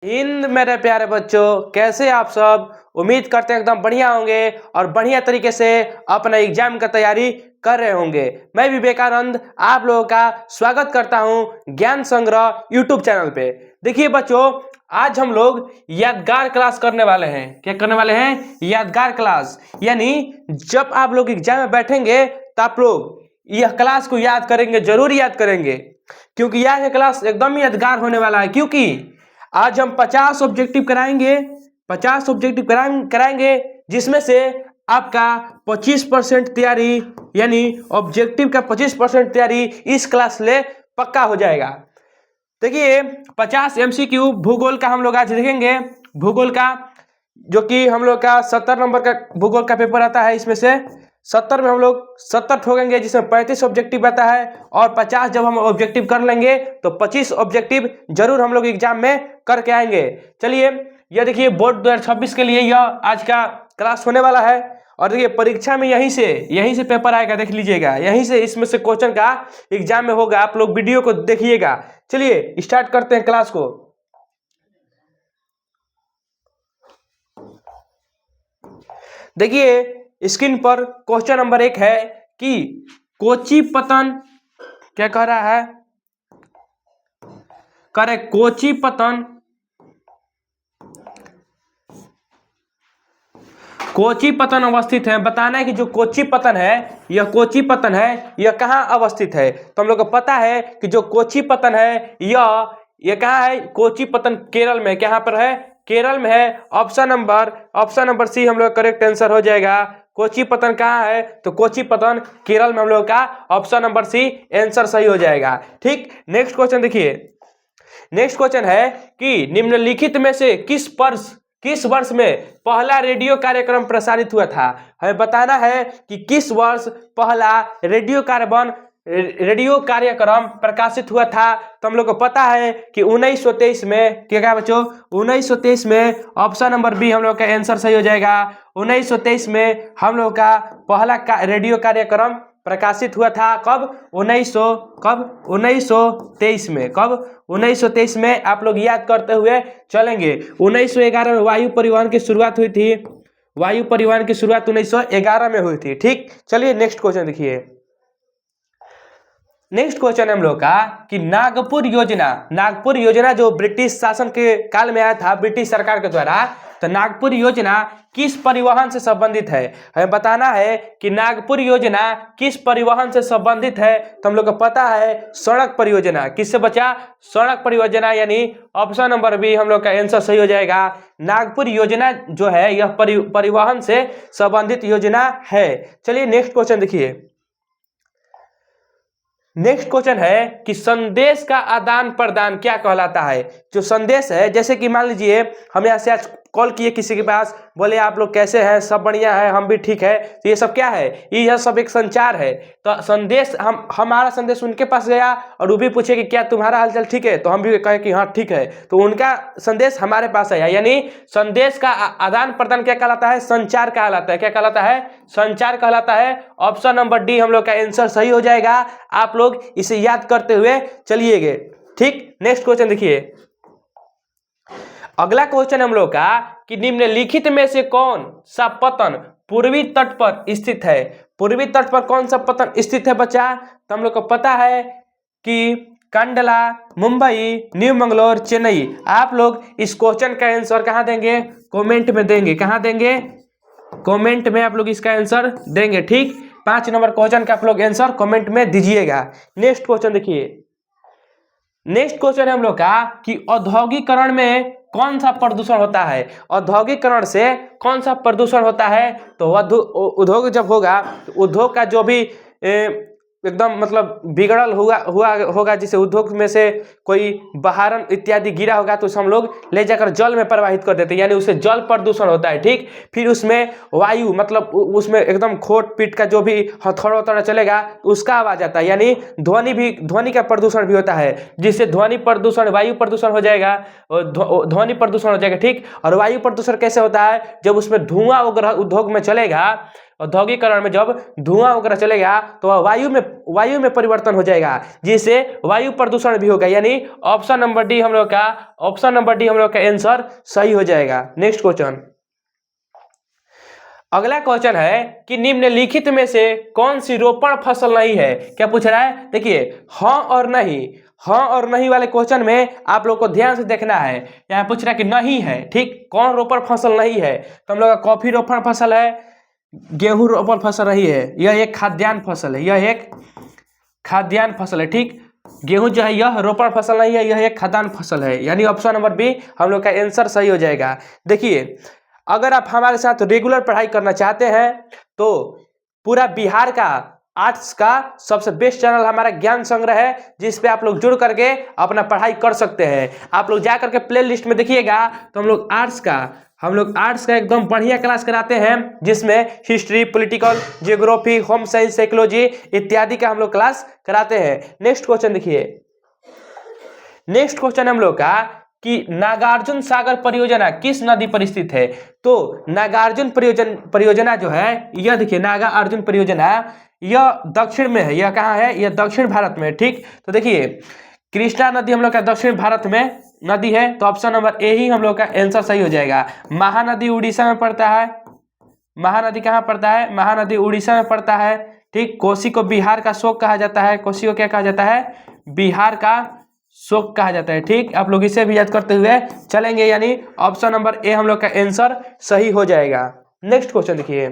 हिंद मेरे प्यारे बच्चों, कैसे आप सब। उम्मीद करते हैं एकदम बढ़िया होंगे और बढ़िया तरीके से अपना एग्जाम का तैयारी कर रहे होंगे। मैं विवेकानंद आप लोगों का स्वागत करता हूं ज्ञान संग्रह यूट्यूब चैनल पे। देखिए बच्चों, आज हम लोग यादगार क्लास करने वाले हैं। क्या करने वाले हैं? यादगार क्लास। यानी जब आप लोग एग्जाम में बैठेंगे तो आप लोग यह क्लास को याद करेंगे, जरूर याद करेंगे, क्योंकि यह क्लास एकदम यादगार होने वाला है। क्योंकि आज हम 50 ऑब्जेक्टिव कराएंगे, 50 ऑब्जेक्टिव कराएंगे, जिसमें से आपका 25% तैयारी, यानी ऑब्जेक्टिव का 25% तैयारी इस क्लास ले पक्का हो जाएगा। देखिए 50 MCQ भूगोल का हम लोग आज देखेंगे। भूगोल का जो कि हम लोग का 70 नंबर का भूगोल का पेपर आता है, इसमें से 70 में हम लोग 70 ठोकेंगे, जिसमें 35 ऑब्जेक्टिव आता है। और 50 जब हम ऑब्जेक्टिव कर लेंगे तो 25 ऑब्जेक्टिव जरूर हम लोग एग्जाम में करके आएंगे। चलिए, यह देखिए बोर्ड 2026 के लिए यह आज का क्लास होने वाला है। और देखिए परीक्षा में यहीं से पेपर आएगा, देख लीजिएगा, यहीं से इसमें से क्वेश्चन का एग्जाम में होगा। आप लोग वीडियो को देखिएगा। चलिए स्टार्ट करते हैं क्लास को। देखिए स्क्रीन पर क्वेश्चन नंबर 1 है कि कोची पतन, क्या कह रहा है? करे कोची पतन, कोची पतन अवस्थित है। बताना है कि जो कोची पतन है, यह कोची पतन है, यह कहाँ अवस्थित है। तो हम लोग को पता है कि जो कोची पतन है यह कहाँ है? कोची पतन केरल में। कहाँ पर है? केरल में है। ऑप्शन नंबर सी हम लोग करेक्ट आंसर हो जाएगा। कोची पतन कहाँ है? तो कोची पतन केरल में हम लोग का ऑप्शन नंबर सी आंसर सही हो जाएगा। ठीक, नेक्स्ट क्वेश्चन देखिए। नेक्स्ट क्वेश्चन है कि निम्नलिखित में से किस वर्ष में पहला रेडियो कार्यक्रम प्रसारित हुआ था। हमें बताना है कि किस वर्ष पहला रेडियो कार्यक्रम प्रकाशित हुआ था। तो हम लोग को पता है कि 1923 में। क्या बच्चों? 1923 में। ऑप्शन नंबर बी हम लोग का आंसर सही हो जाएगा। 1923 में हम लोग का पहला रेडियो कार्यक्रम प्रकाशित हुआ था। कब? 1923 में। कब? 1923 में। आप लोग याद करते हुए चलेंगे। 1911 में वायु परिवहन की शुरुआत हुई थी। वायु परिवहन की शुरुआत 1911 में हुई थी। ठीक, चलिए नेक्स्ट क्वेश्चन देखिए। नेक्स्ट क्वेश्चन है हम लोग का कि नागपुर योजना जो ब्रिटिश शासन के काल में आया था, ब्रिटिश सरकार के द्वारा। तो नागपुर योजना किस परिवहन से संबंधित है? हमें बताना है कि नागपुर योजना किस परिवहन से संबंधित है। तो हम लोग को पता है सड़क परियोजना। किससे बचा? सड़क परियोजना, यानी ऑप्शन नंबर बी हम लोग का आंसर सही हो जाएगा। नागपुर योजना जो है यह परिवहन से संबंधित योजना है। चलिए नेक्स्ट क्वेश्चन देखिए। नेक्स्ट क्वेश्चन है कि संदेश का आदान प्रदान क्या कहलाता है। जो संदेश है, जैसे कि मान लीजिए हम यहाँ से आज कॉल किए किसी के पास, बोले आप लोग कैसे हैं, सब बढ़िया है, हम भी ठीक है। तो ये सब क्या है? यह सब एक संचार है। तो संदेश, हमारा संदेश उनके पास गया और वो भी पूछे कि क्या तुम्हारा हालचाल ठीक है, तो हम भी कहे कि हाँ ठीक है। तो उनका संदेश हमारे पास आया, यानी संदेश का आदान प्रदान क्या कहलाता है? संचार कहलाता है। क्या कहलाता है? संचार कहलाता है। ऑप्शन नंबर डी हम लोग का आंसर सही हो जाएगा। आप लोग इसे याद करते हुए चलिएगा। ठीक, नेक्स्ट क्वेश्चन देखिए। अगला क्वेश्चन हम लोग का कि निम्नलिखित में से कौन सा पतन पूर्वी तट पर स्थित है। पूर्वी तट पर कौन सा पतन स्थित है बच्चा? तो हम लोग को पता है कि कंडला, मुंबई, न्यू मंगलोर, चेन्नई। आप लोग इस क्वेश्चन का आंसर कहाँ देंगे? कमेंट में देंगे। कहाँ देंगे? कमेंट में आप लोग इसका आंसर देंगे। ठीक, 5 नंबर क्वेश्चन का आप लोग आंसर कमेंट में दीजिएगा। नेक्स्ट क्वेश्चन देखिए। नेक्स्ट क्वेश्चन है हम लोग का कि औद्योगिकरण में कौन सा प्रदूषण होता है। औद्योगिकरण से कौन सा प्रदूषण होता है? तो उद्योग जब होगा तो उद्योग का जो भी एकदम मतलब बिगड़ल होगा, जिसे उद्योग में से कोई बहारन इत्यादि गिरा होगा तो उसे हम लोग ले जाकर जल में प्रवाहित कर देते हैं, यानी उससे जल प्रदूषण होता है। ठीक, फिर उसमें वायु, मतलब उसमें एकदम खोट पीट का जो भी हथौड़ा चलेगा उसका आवाज आता है, यानी ध्वनि का प्रदूषण भी होता है, जिससे ध्वनि प्रदूषण, वायु प्रदूषण हो जाएगा, ध्वनि प्रदूषण हो जाएगा। ठीक, और वायु प्रदूषण कैसे होता है? जब उसमें धुआं उद्योग में चलेगा, औद्योगिकरण में जब धुआं वगैरह चलेगा तो वह वायु में परिवर्तन हो जाएगा, जिससे वायु प्रदूषण भी होगा। यानी ऑप्शन नंबर डी हम लोग का आंसर सही हो जाएगा। नेक्स्ट क्वेश्चन, अगला क्वेश्चन है कि निम्नलिखित में से कौन सी रोपण फसल नहीं है। क्या पूछ रहा है, देखिए हाँ और नहीं वाले क्वेश्चन में आप लोग को ध्यान से देखना है। यहाँ पूछ रहा है कि नहीं है, ठीक, कौन रोपण फसल नहीं है, तो हम लोग का कॉफी रोपण फसल है, गेहूं रोपण फसल नहीं है, यह एक खाद्यान्न फसल है, ठीक। गेहूं जो है यह रोपण फसल नहीं है, यह एक खाद्यान्न फसल है, यानी ऑप्शन नंबर बी हम लोग का आंसर सही हो जाएगा। देखिए अगर आप हमारे साथ रेगुलर पढ़ाई करना चाहते हैं तो पूरा बिहार का आर्ट्स का सबसे बेस्ट चैनल हमारा ज्ञान संग्रह है, जिस पे आप लोग जुड़ करके अपना पढ़ाई कर सकते हैं। आप लोग जा करके प्ले लिस्ट में देखिएगा तो हम लोग आर्ट्स का एकदम बढ़िया क्लास कराते हैं, जिसमें history, political, geography, home science, psychology इत्यादि का हम लोग क्लास कराते हैं। नेक्स्ट क्वेश्चन देखिए, नेक्स्ट क्वेश्चन हम लोग का कि नागार्जुन सागर परियोजना किस नदी पर स्थित है। तो नागार्जुन परियोजना जो है यह देखिए, नागार्जुन परियोजना यह दक्षिण में है। यह कहाँ है, यह दक्षिण भारत में, ठीक। तो देखिए कृष्णा नदी हम लोग का दक्षिण भारत में नदी है, तो ऑप्शन नंबर ए ही हम लोग का आंसर सही हो जाएगा। महानदी उड़ीसा में पड़ता है, महानदी कहाँ पड़ता है, महानदी उड़ीसा में पड़ता है, ठीक। कोसी को बिहार का शोक कहा जाता है, कोसी को क्या कहा जाता है, बिहार का शोक कहा जाता है, ठीक। आप लोग इसे भी याद करते हुए चलेंगे, यानी ऑप्शन नंबर ए हम लोग का आंसर सही हो जाएगा। नेक्स्ट क्वेश्चन देखिए,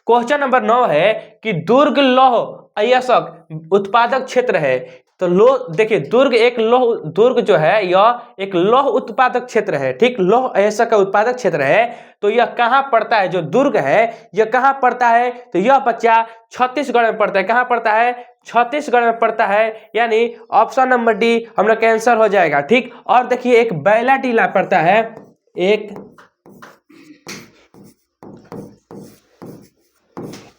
क्वेश्चन नंबर 9 है कि दुर्ग लौह अयस्क उत्पादक क्षेत्र है। तो देखिए दुर्ग जो है यह एक लौह उत्पादक क्षेत्र है, ठीक, लौह अयस्क का उत्पादक क्षेत्र है। तो यह कहाँ पड़ता है, जो दुर्ग है यह कहाँ पड़ता है, तो यह बच्चा छत्तीसगढ़ में पड़ता है। कहाँ पड़ता है, छत्तीसगढ़ में पड़ता है, यानी ऑप्शन नंबर डी हम लोग का आंसर हो जाएगा, ठीक। और देखिए एक बैला टीला पड़ता है,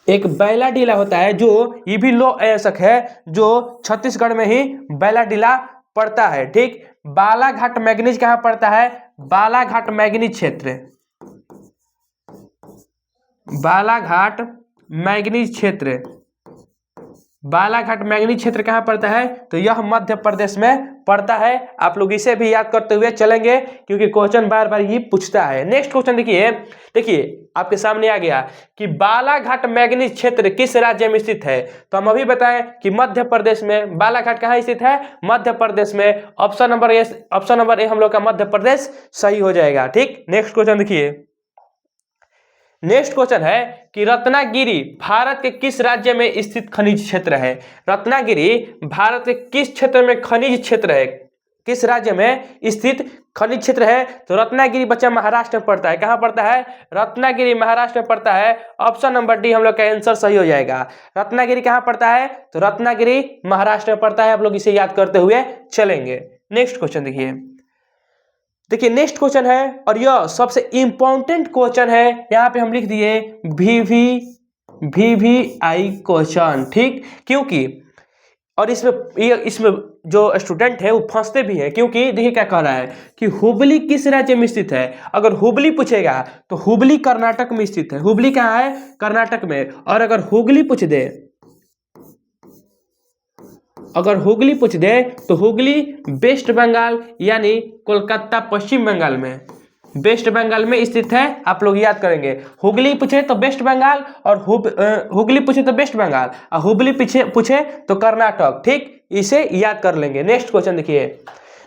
एक बैला टीला होता है, जो ये भी लौह अयस्क है, जो छत्तीसगढ़ में ही बैला टीला पड़ता है, ठीक। बालाघाट मैंगनीज कहाँ पड़ता है, बालाघाट मैंगनीज क्षेत्र, बालाघाट मैंगनीज क्षेत्र, बालाघाट मैंगनीज क्षेत्र कहाँ पड़ता है, तो यह मध्य प्रदेश में पड़ता है। आप लोग इसे भी याद करते हुए चलेंगे, क्योंकि क्वेश्चन बार बार ये पूछता है। नेक्स्ट क्वेश्चन देखिए आपके सामने आ गया कि बालाघाट मैंगनीज क्षेत्र किस राज्य में स्थित है। तो हम अभी बताएं कि मध्य प्रदेश में। बालाघाट कहाँ स्थित है, मध्य प्रदेश में। ऑप्शन नंबर ए हम लोग का मध्य प्रदेश सही हो जाएगा, ठीक। नेक्स्ट क्वेश्चन देखिए, नेक्स्ट क्वेश्चन है कि रत्नागिरी भारत के किस राज्य में स्थित खनिज क्षेत्र है। रत्नागिरी भारत के किस क्षेत्र में खनिज क्षेत्र है, किस राज्य में स्थित खनिज क्षेत्र है। तो रत्नागिरी बच्चा महाराष्ट्र में पड़ता है। कहाँ पड़ता है, रत्नागिरी महाराष्ट्र में पड़ता है। ऑप्शन नंबर डी हम लोग का आंसर सही हो जाएगा। रत्नागिरी कहाँ पड़ता है, तो रत्नागिरी महाराष्ट्र में पड़ता है। आप लोग इसे याद करते हुए चलेंगे। नेक्स्ट क्वेश्चन देखिए नेक्स्ट क्वेश्चन है, और यह सबसे इंपॉर्टेंट क्वेश्चन है। यहाँ पे हम लिख दिए VVI क्वेश्चन, ठीक, क्योंकि और इसमें जो स्टूडेंट है वो फंसते भी है, क्योंकि देखिए क्या कह रहा है कि हुबली किस राज्य में स्थित है। अगर हुबली पूछेगा तो हुबली कर्नाटक में स्थित है। हुबली कहाँ है, कर्नाटक में। और अगर हुगली पूछ दे तो हुगली वेस्ट बंगाल यानी कोलकाता पश्चिम बंगाल में, वेस्ट बंगाल में स्थित है। आप लोग याद करेंगे, हुगली पूछे तो वेस्ट बंगाल, और हुगली पूछे तो वेस्ट बंगाल, और हुबली पूछे तो कर्नाटक, ठीक। इसे याद कर लेंगे। नेक्स्ट क्वेश्चन देखिए,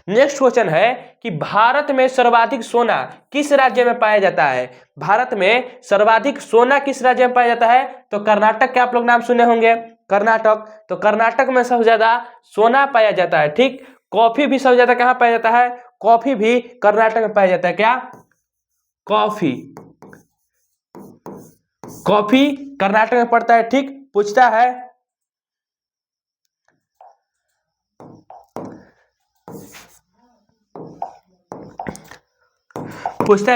नेक्स्ट क्वेश्चन है कि भारत में सर्वाधिक सोना किस राज्य में पाया जाता है। भारत में सर्वाधिक सोना किस राज्य में पाया जाता है, तो कर्नाटक के आप लोग नाम सुने होंगे, कर्नाटक। तो कर्नाटक में सबसे ज्यादा सोना पाया जाता है, ठीक। कॉफी भी सबसे ज्यादा कहाँ पाया जाता है, कॉफी भी कर्नाटक में पाया जाता है। क्या, कॉफी कर्नाटक में पड़ता है, ठीक। पूछता है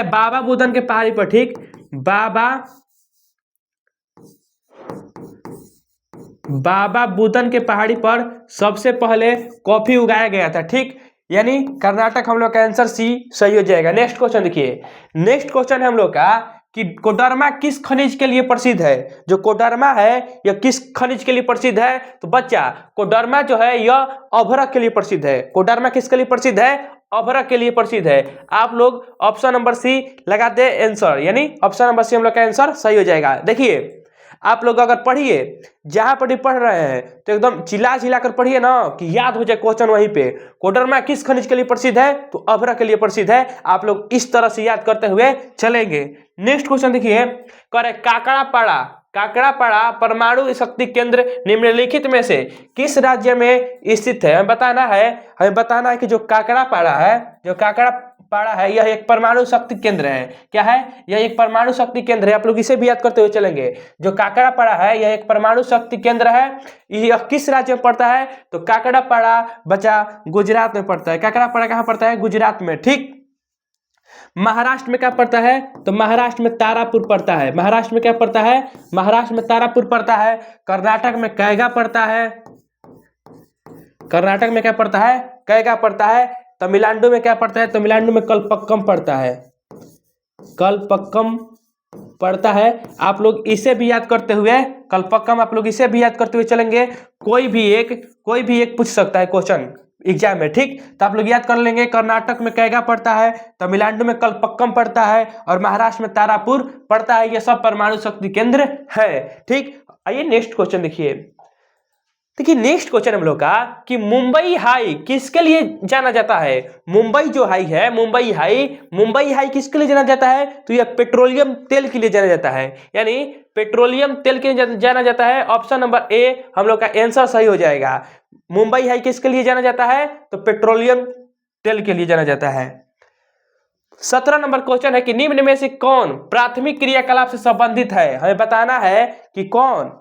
बाबा बुदन के पहाड़ी पर, ठीक, बाबा बुदन के पहाड़ी पर सबसे पहले कॉफी उगाया गया था, ठीक। यानी कर्नाटक हम लोग का आंसर सी सही हो जाएगा। नेक्स्ट क्वेश्चन देखिए, नेक्स्ट क्वेश्चन है हम लोग का कि कोडरमा किस खनिज के लिए प्रसिद्ध है। जो कोडरमा है यह किस खनिज के लिए प्रसिद्ध है? तो बच्चा कोडरमा जो है यह अभ्रक के लिए प्रसिद्ध है। कोडरमा किसके लिए प्रसिद्ध है? अभ्रक के लिए प्रसिद्ध है। आप लोग ऑप्शन नंबर सी लगा दे आंसर, यानी ऑप्शन नंबर सी हम लोग का आंसर सही हो जाएगा। देखिए आप लोग अगर पढ़िए, जहां पर भी पढ़ रहे हैं तो एकदम चिल्ला चिल्ला कर पढ़िए ना कि याद हो जाए क्वेश्चन वहीं पे। कोडरमा किस खनिज के लिए प्रसिद्ध है? तो अभ्रक के लिए प्रसिद्ध है। आप लोग इस तरह से याद करते हुए चलेंगे। नेक्स्ट क्वेश्चन देखिए, करे काकड़ापाड़ा परमाणु शक्ति केंद्र निम्नलिखित में से किस राज्य में स्थित है? हमें बताना है कि जो काकड़ापाड़ा है यह एक परमाणु शक्ति केंद्र है। क्या है? यह एक परमाणु शक्ति केंद्र है। आप लोग इसे भी याद करते हुए चलेंगे। जो काकड़ापाड़ा है यह एक परमाणु शक्ति केंद्र है। यह किस राज्य में पड़ता है? तो काकड़ापाड़ा बच्चा गुजरात में पड़ता है। काकड़ापाड़ा कहाँ पड़ता है? गुजरात में। ठीक। महाराष्ट्र में क्या पड़ता है? तो महाराष्ट्र में तारापुर पड़ता है। महाराष्ट्र में क्या पड़ता है? महाराष्ट्र में तारापुर पड़ता है। कर्नाटक में कैगा पड़ता है। कर्नाटक में क्या पड़ता है? कैगा पड़ता है। तमिलनाडु में क्या पड़ता है? तमिलनाडु में कलपक्कम पड़ता है। कलपक्कम पड़ता है। आप लोग इसे भी याद करते हुए, कलपक्कम आप लोग इसे भी याद करते हुए चलेंगे। कोई भी एक पूछ सकता है क्वेश्चन एग्जाम में। ठीक, तो आप लोग याद कर लेंगे। कर्नाटक में कैगा पड़ता है, तमिलनाडु में कलपक्कम पड़ता है और महाराष्ट्र में तारापुर पड़ता है। ये सब परमाणु शक्ति केंद्र है। ठीक, आइए नेक्स्ट क्वेश्चन देखिए। नेक्स्ट क्वेश्चन हम लोग का कि मुंबई हाई किसके लिए जाना जाता है? मुंबई जो हाई है, मुंबई हाई किसके लिए जाना जाता है? तो यह पेट्रोलियम तेल के लिए जाना जाता है। यानी पेट्रोलियम तेल के लिए जाना जाता है। ऑप्शन नंबर ए हम लोग का आंसर सही हो जाएगा। मुंबई हाई किसके लिए जाना जाता है? तो पेट्रोलियम तेल के लिए जाना जाता है। 17 नंबर क्वेश्चन है कि निम्न में से कौन प्राथमिक क्रियाकलाप से संबंधित है? हमें बताना है कि कौन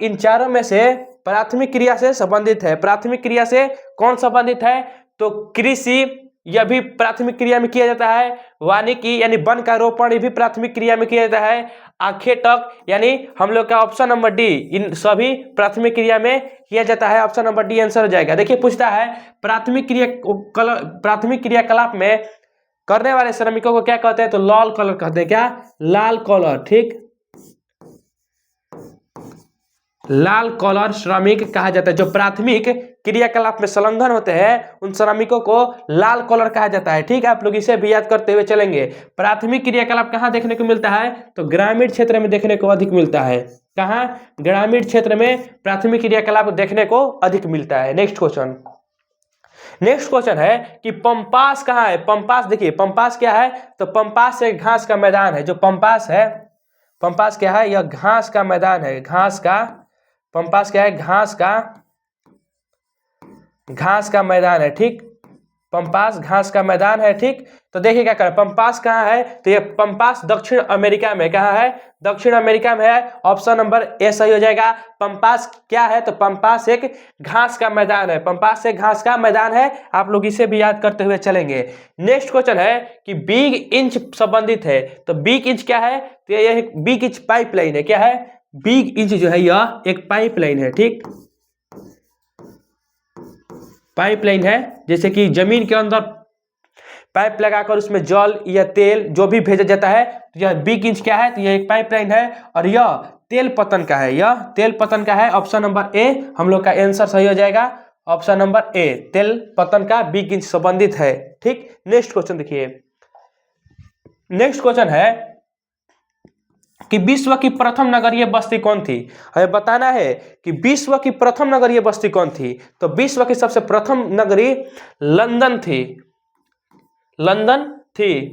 इन चारों में से प्राथमिक क्रिया से संबंधित है। प्राथमिक क्रिया से कौन संबंधित है? तो कृषि, यह भी प्राथमिक क्रिया में किया जाता है। वानिकी यानी वन का रोपण, ये भी प्राथमिक क्रिया में किया जाता है। आखेटक यानी हम लोग का ऑप्शन नंबर डी, इन सभी प्राथमिक क्रिया में किया जाता है। ऑप्शन नंबर डी आंसर हो जाएगा। देखिए पूछता है प्राथमिक क्रियाकलाप में करने वाले श्रमिकों को क्या कहते हैं? तो लाल कलर कहते हैं। क्या? लाल कॉलर। ठीक, लाल कॉलर श्रमिक कहा जाता है। जो प्राथमिक क्रियाकलाप में संलग्न होते हैं उन श्रमिकों को लाल कॉलर कहा जाता है। ठीक है, आप लोग इसे भी याद करते हुए चलेंगे। प्राथमिक क्रियाकलाप कहाँ देखने को मिलता है? तो ग्रामीण क्षेत्र में देखने को अधिक मिलता है। कहाँ? ग्रामीण क्षेत्र में प्राथमिक क्रियाकलाप देखने को अधिक मिलता है। नेक्स्ट क्वेश्चन है कि पंपास कहाँ है? पंपास देखिए, पंपास क्या है? तो पंपास एक घास का मैदान है। जो पंपास है, पंपास क्या है? यह घास का मैदान है। पंपास क्या है? घास का मैदान है। ठीक, पंपास घास का मैदान है। ठीक, तो देखिए क्या कर, पंपास कहाँ है? तो ये पंपास दक्षिण अमेरिका में। कहाँ है? दक्षिण अमेरिका में है। ऑप्शन नंबर ए सही हो जाएगा। पंपास क्या है? तो पंपास एक घास का मैदान है। पंपास एक घास का मैदान है। आप लोग इसे भी याद करते हुए चलेंगे। नेक्स्ट क्वेश्चन है कि बिग इंच संबंधित है। तो बिग इंच क्या है? तो यह एक बिग इंच पाइपलाइन है। क्या है? बिग इंच जो है यह एक पाइपलाइन है। ठीक, पाइपलाइन है, जैसे कि जमीन के अंदर पाइप लगाकर उसमें जल या तेल जो भी भेजा जाता है। तो यह बिग इंच क्या है? तो यह एक पाइपलाइन है और यह तेल पतन का है। यह तेल पतन का है। ऑप्शन नंबर ए हम लोग का आंसर सही हो जाएगा। ऑप्शन नंबर ए, तेल पतन का बिग इंच संबंधित है। ठीक, नेक्स्ट क्वेश्चन देखिए। नेक्स्ट क्वेश्चन है कि विश्व की प्रथम नगरीय बस्ती कौन थी? हमें बताना है कि विश्व की प्रथम नगरीय बस्ती कौन थी? तो विश्व की सबसे प्रथम नगरी लंदन थी।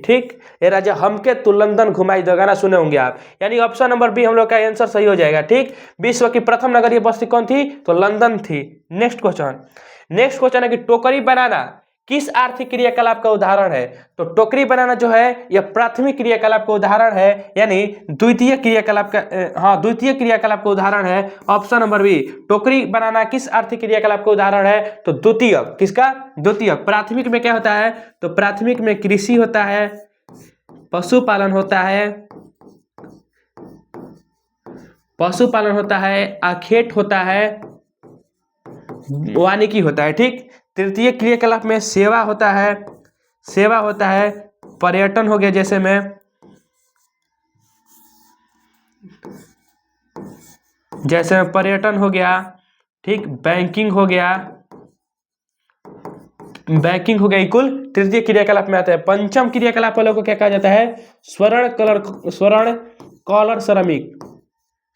ठीक, ये राजा हमके तू लंदन घुमाई दो, गाना सुने होंगे आप। यानी ऑप्शन नंबर बी हम लोग का आंसर सही हो जाएगा। ठीक, विश्व की प्रथम नगरीय बस्ती कौन थी? तो लंदन थी। नेक्स्ट क्वेश्चन है कि टोकरी बनाना किस आर्थिक क्रियाकलाप का उदाहरण है? तो टोकरी बनाना जो है यह प्राथमिक क्रियाकलाप का उदाहरण है। यानी द्वितीय क्रियाकलाप का उदाहरण है। ऑप्शन नंबर बी, टोकरी बनाना किस आर्थिक क्रियाकलाप का उदाहरण है? तो द्वितीय। किसका? द्वितीय। प्राथमिक में क्या होता है? तो प्राथमिक में कृषि होता है, पशुपालन होता है, आखेट होता है, वानिकी होता है। ठीक, तृतीय क्रियाकलाप में सेवा होता है, पर्यटन हो गया जैसे में, जैसे पर्यटन हो गया, ठीक, बैंकिंग हो गया, बैंकिंग हो गई, कुल तृतीय क्रियाकलाप में आता है। पंचम क्रियाकलाप वालों को क्या कहा जाता है? स्वर्ण कॉलर श्रमिक,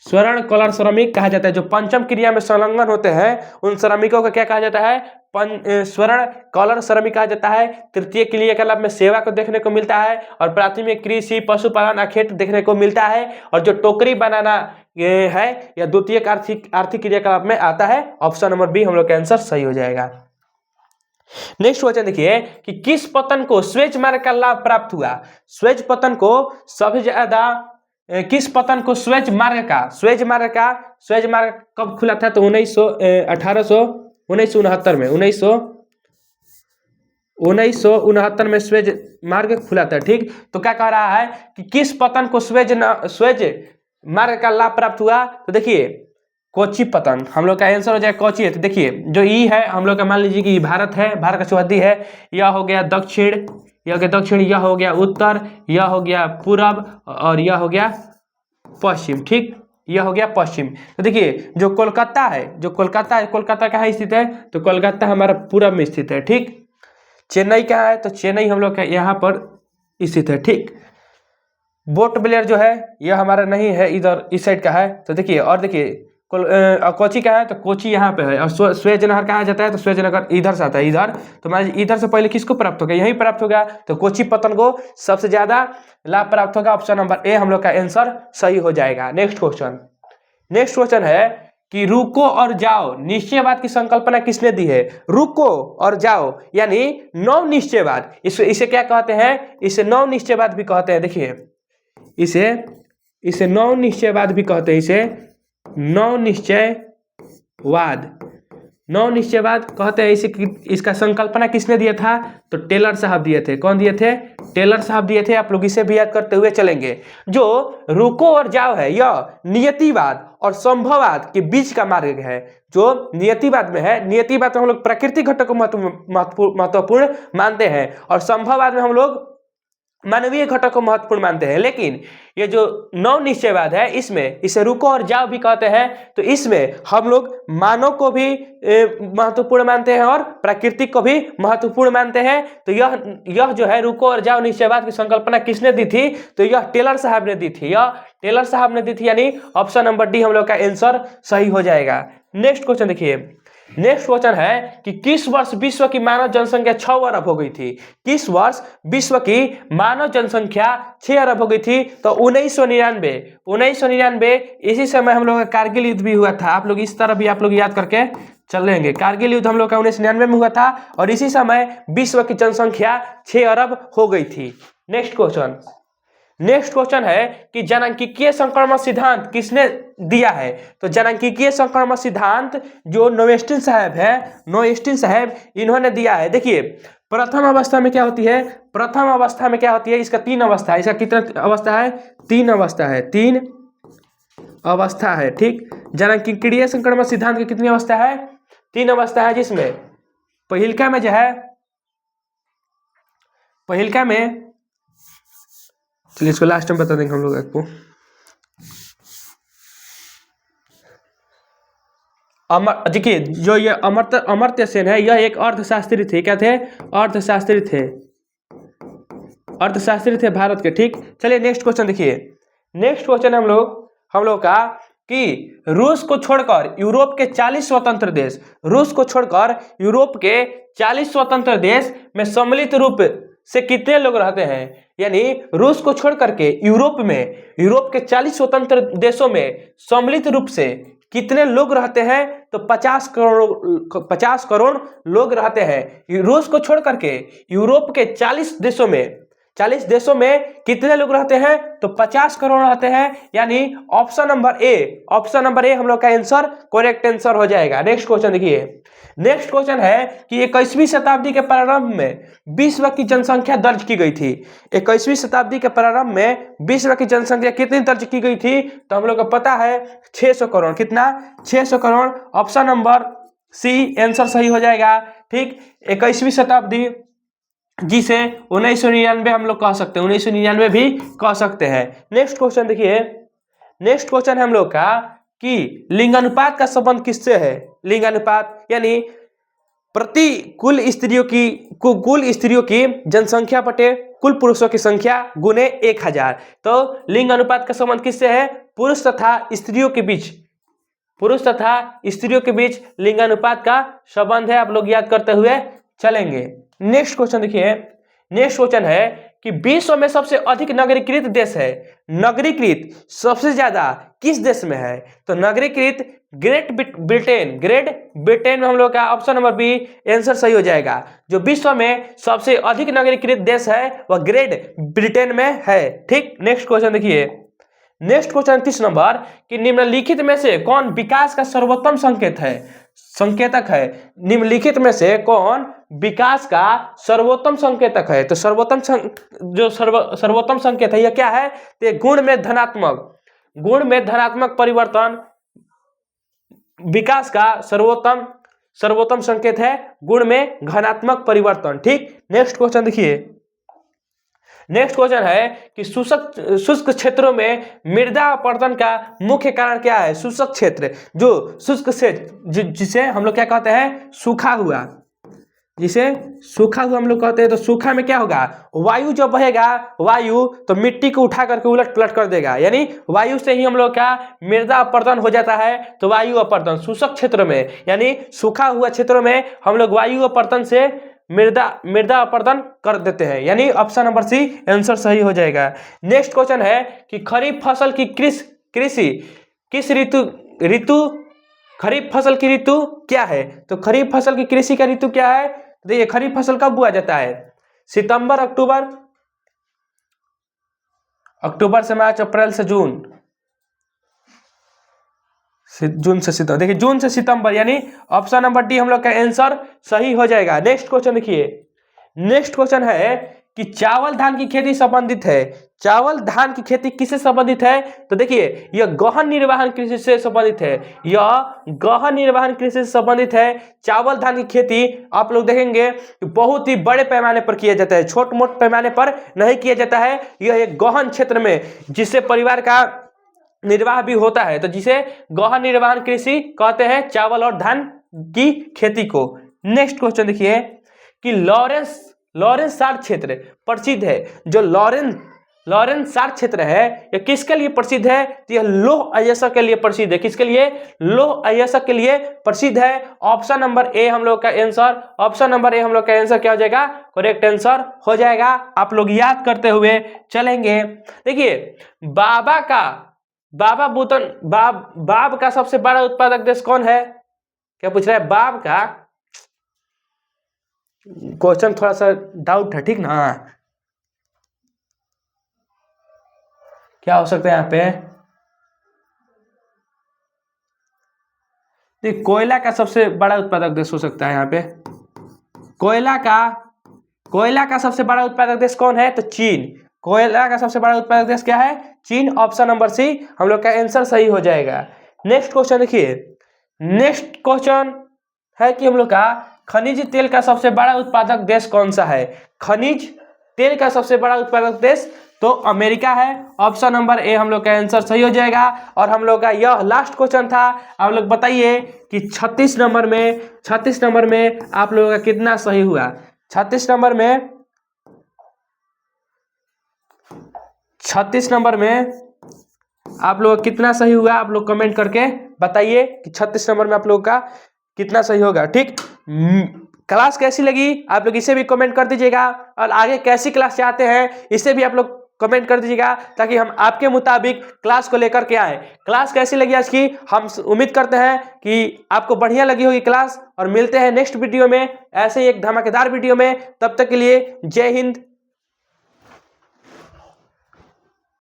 स्वर्ण कॉलर श्रमिक कहा जाता है। जो पंचम क्रिया में संलग्न होते हैं उन श्रमिकों को क्या कहा जाता है? स्वर्ण कॉलर श्रमिक कहा जाता है। तृतीय क्रियाकलाप में सेवा को देखने को मिलता है और प्राथमिक कृषि, पशुपालन, अखेट देखने को मिलता है। और जो टोकरी बनाना ये है या द्वितीय आर्थिक क्रियाकलाप में आता है। ऑप्शन नंबर बी हम लोग का आंसर सही हो जाएगा। नेक्स्ट क्वेश्चन देखिए कि किस पतन को स्वेज मार्ग का लाभ प्राप्त हुआ? स्वेज पतन को सबसे ज्यादा किस पतन को स्वेज मार्ग कब खुला था? तो 1969 में 1969 में स्वेज मार्ग खुला था। ठीक, तो क्या कह रहा है कि किस पतन को स्वेज मार्ग का लाभ प्राप्त हुआ? तो देखिए कोची पतन, हम लोग का आंसर हो जाएगा कोची है। तो देखिए जो ई है हम लोग का, मान लीजिए कि भारत है, भारत का चौहद्दी है, यह हो गया दक्षिण, यह हो गया उत्तर, यह हो गया पूरब और यह हो गया पश्चिम। ठीक, यह हो गया पश्चिम। तो देखिए जो कोलकाता है, कोलकाता कहाँ स्थित है? तो कोलकाता हमारा पूरब में स्थित है। ठीक, चेन्नई कहाँ है? तो चेन्नई हम लोग का यहाँ पर स्थित है। ठीक, बोट ब्लेयर जो है यह हमारा नहीं है, इधर इस साइड का है। तो देखिए, और देखिए कोची कहाँ है? तो कोची यहाँ पे है। और स्वेज नहर कहाँ जाता है? तो स्वेज नहर इधर से आता है, इधर। तो मान लीजिए इधर से पहले किसको प्राप्त होगा? यही प्राप्त होगा। तो कोची पतन को सबसे ज्यादा लाभ प्राप्त होगा। ऑप्शन नंबर ए हम लोग का आंसर सही हो जाएगा। नेक्स्ट क्वेश्चन है कि रुको और जाओ निश्चयवाद की संकल्पना किसने दी है? रुको और जाओ यानी नव निश्चयवाद, इसे क्या कहते हैं? इसे नव निश्चयवाद भी कहते हैं। देखिए इसे नव निश्चयवाद भी कहते हैं। इसे नव निश्चयवाद कहते हैं। इसका संकल्पना किसने दिया था? तो टेलर साहब दिए थे। कौन दिए थे? टेलर साहब दिए थे। आप लोग इसे भी याद करते हुए चलेंगे। जो रुको और जाओ है यह नियतिवाद और संभववाद के बीच का मार्ग है। जो नियतिवाद में है, नियतिवाद में हम लोग प्राकृतिक घटक को महत्वपूर्ण मानते हैं और संभववाद में हम लोग मानवीय घटक को महत्वपूर्ण मानते हैं। लेकिन ये जो नव निश्चयवाद है इसमें, इसे रुको और जाओ भी कहते हैं। तो इसमें हम लोग मानव को भी महत्वपूर्ण मानते हैं और प्राकृतिक को भी महत्वपूर्ण मानते हैं। तो यह जो है रुको और जाओ निश्चयवाद की संकल्पना किसने दी थी? तो यह टेलर साहब ने दी थी। यानी ऑप्शन नंबर डी हम लोग का आंसर सही हो जाएगा। नेक्स्ट क्वेश्चन देखिए। नेक्स्ट क्वेश्चन है कि किस वर्ष विश्व की मानव जनसंख्या 6 अरब हो गई थी? किस वर्ष विश्व की मानव जनसंख्या 6 अरब हो गई थी? तो 1999। इसी समय हम लोग का कारगिल युद्ध भी हुआ था। आप लोग इस तरह भी आप लोग याद करके चल रहेंगे। कारगिल युद्ध हम लोग का 1999 में हुआ था और इसी समय विश्व की जनसंख्या 6 अरब हो गई थी। नेक्स्ट क्वेश्चन है कि जनांकीय संक्रमण सिद्धांत किसने दिया है? तो जनांकीय संक्रमण सिद्धांत जो नोएस्टिन साहब इन्होंने दिया है। देखिए प्रथम अवस्था में क्या होती है? इसका 3 अवस्था है। इसका कितना अवस्था है? 3 अवस्था है। ठीक, जनांकीय संक्रमण सिद्धांत की कितनी अवस्था है? 3 अवस्था है, जिसमें पहिलका में चलिए इसको लास्ट में बता देंगे हम लोग आपको। देखिए जो ये अमर्त्य सेन है यह एक अर्थशास्त्री थे। क्या थे? अर्थशास्त्री थे भारत के। ठीक, चलिए नेक्स्ट क्वेश्चन देखिए। नेक्स्ट क्वेश्चन हम लोग का कि रूस को छोड़कर यूरोप के 40 स्वतंत्र देश में सम्मिलित रूप से कितने लोग रहते हैं? यानी रूस को छोड़ करके यूरोप के 40 स्वतंत्र देशों में सम्मिलित रूप से कितने लोग रहते हैं? तो 50 करोड़ लोग रहते हैं। रूस को छोड़ करके यूरोप के 40 देशों में कितने लोग रहते हैं? तो 50 करोड़ रहते हैं। यानी ऑप्शन नंबर ए हम लोग का आंसर करेक्ट आंसर हो जाएगा। नेक्स्ट क्वेश्चन देखिए। नेक्स्ट क्वेश्चन है कि 21वीं शताब्दी के प्रारंभ में विश्व की जनसंख्या दर्ज की गई थी। 21वीं शताब्दी के प्रारंभ में विश्व की जनसंख्या कितनी दर्ज की गई थी? तो हम लोग को पता है 600 करोड़। कितना? 600 crore. Option number C answer सही हो जाएगा। ठीक, 21वीं शताब्दी जिसे 1999 हम लोग कह सकते हैं, 1999 भी कह सकते हैं। नेक्स्ट क्वेश्चन देखिए। नेक्स्ट क्वेश्चन है हम लोग का कि लिंगानुपात का संबंध किससे है? लिंगानुपात यानी प्रति कुल स्त्रियों की जनसंख्या बटे कुल पुरुषों की संख्या गुने 1000। तो लिंग अनुपात का संबंध किससे है? पुरुष तथा स्त्रियों के बीच लिंगानुपात का संबंध है। आप लोग याद करते हुए चलेंगे। नेक्स्ट क्वेश्चन देखिए। नेक्स्ट क्वेश्चन है कि विश्व में सबसे अधिक नगरीकृत देश है। नगरीकृत सबसे ज्यादा किस देश में है? तो नगरीकृत ग्रेट ब्रिटेन में हम लोग का ऑप्शन नंबर बी आंसर सही हो जाएगा। जो विश्व में सबसे अधिक नगरीकृत देश है वह ग्रेट ब्रिटेन में है। ठीक, नेक्स्ट क्वेश्चन देखिए। नेक्स्ट क्वेश्चन 30 नंबर कि निम्नलिखित में से कौन विकास का सर्वोत्तम संकेतक है? निम्नलिखित में से कौन विकास का सर्वोत्तम संकेतक है? तो सर्वोत्तम संकेत है यह क्या है? तो गुण में धनात्मक परिवर्तन विकास का सर्वोत्तम संकेत है। गुण में धनात्मक परिवर्तन। ठीक, नेक्स्ट क्वेश्चन देखिए। नेक्स्ट क्वेश्चन है कि शुष्क क्षेत्रों में मृदा अपरदन का मुख्य कारण क्या है? शुष्क क्षेत्र, जो शुष्क क्षेत्र जिसे हम लोग क्या कहते हैं? सूखा हुआ, हम लोग कहते हैं। तो सूखा में क्या होगा? वायु जो बहेगा, वायु तो मिट्टी को उठा करके उलट पलट कर देगा, यानी वायु से ही हम लोग का मृदा अपरदन हो जाता है। तो वायु अपरदन शुष्क क्षेत्र में यानी सूखा हुआ क्षेत्रों में हम लोग वायु अपरदन से मृदा अपरदन कर देते हैं, यानी ऑप्शन नंबर सी आंसर सही हो जाएगा। नेक्स्ट क्वेश्चन है कि खरीफ फसल की कृषि किस खरीफ फसल की ऋतु क्या है? तो खरीफ फसल की कृषि का ऋतु क्या है? देखिए, खरीफ फसल कब बोया जाता है? सितंबर, अक्टूबर से मार्च, अप्रैल से जून, जून से सितंबर। देखिए, जून से सितंबर, यानी ऑप्शन नंबर डी हम लोग का आंसर सही हो जाएगा। नेक्स्ट क्वेश्चन देखिए। नेक्स्ट क्वेश्चन है कि चावल धान की खेती संबंधित है। चावल धान की खेती किससे संबंधित है? तो देखिए, यह गहन निर्वहन कृषि से संबंधित है। चावल धान की खेती आप लोग देखेंगे बहुत ही बड़े पैमाने पर किया जाता है, छोट मोट पैमाने पर नहीं किया जाता है। यह एक गहन क्षेत्र में जिससे परिवार का निर्वाह भी होता है, तो जिसे गहन निर्वहन कृषि कहते हैं, चावल और धान की खेती को। नेक्स्ट क्वेश्चन देखिए कि लॉरेंस सार क्षेत्र प्रसिद्ध है। जो लॉरेंस सार क्षेत्र है यह किसके लिए प्रसिद्ध है? तो यह लौह अयस्क के लिए प्रसिद्ध है। किसके लिए? लौह अयस्क के लिए प्रसिद्ध है। ऑप्शन नंबर ए हम लोग का आंसर क्या हो जाएगा? करेक्ट आंसर हो जाएगा। आप लोग याद करते हुए चलेंगे। देखिए, बाब का सबसे बड़ा उत्पादक देश कौन है? क्या पूछ रहा है? बाब का क्वेश्चन थोड़ा सा डाउट है, ठीक ना? क्या हो सकता है यहाँ पे? कोयला का सबसे बड़ा उत्पादक देश हो सकता है यहाँ पे। कोयला का सबसे बड़ा उत्पादक देश कौन है? तो चीन। कोयला का सबसे बड़ा उत्पादक देश क्या है? चीन। ऑप्शन नंबर सी हम लोग का आंसर सही हो जाएगा। नेक्स्ट क्वेश्चन देखिए। नेक्स्ट क्वेश्चन है कि हम लोग का खनिज तेल का सबसे बड़ा उत्पादक देश कौन सा है? खनिज तेल का सबसे बड़ा उत्पादक देश तो अमेरिका है। ऑप्शन नंबर ए हम लोग का आंसर सही हो जाएगा। और हम लोग का यह लास्ट क्वेश्चन था। आप लोग बताइए कि 36 नंबर में आप लोगों का कितना सही हुआ? 36 नंबर में आप लोग कितना सही हुआ? आप लोग कमेंट करके बताइए कि 36 नंबर में आप लोग का कितना सही होगा। ठीक, क्लास कैसी लगी आप लोग इसे भी कमेंट कर दीजिएगा। और आगे कैसी क्लास चाहते हैं इसे भी आप लोग कमेंट कर दीजिएगा, ताकि हम आपके मुताबिक क्लास को लेकर के आए। क्लास कैसी लगी आज की? हम उम्मीद करते हैं कि आपको बढ़िया लगी होगी क्लास। और मिलते हैं नेक्स्ट वीडियो में ऐसे ही एक धमाकेदार वीडियो में। तब तक के लिए जय हिंद,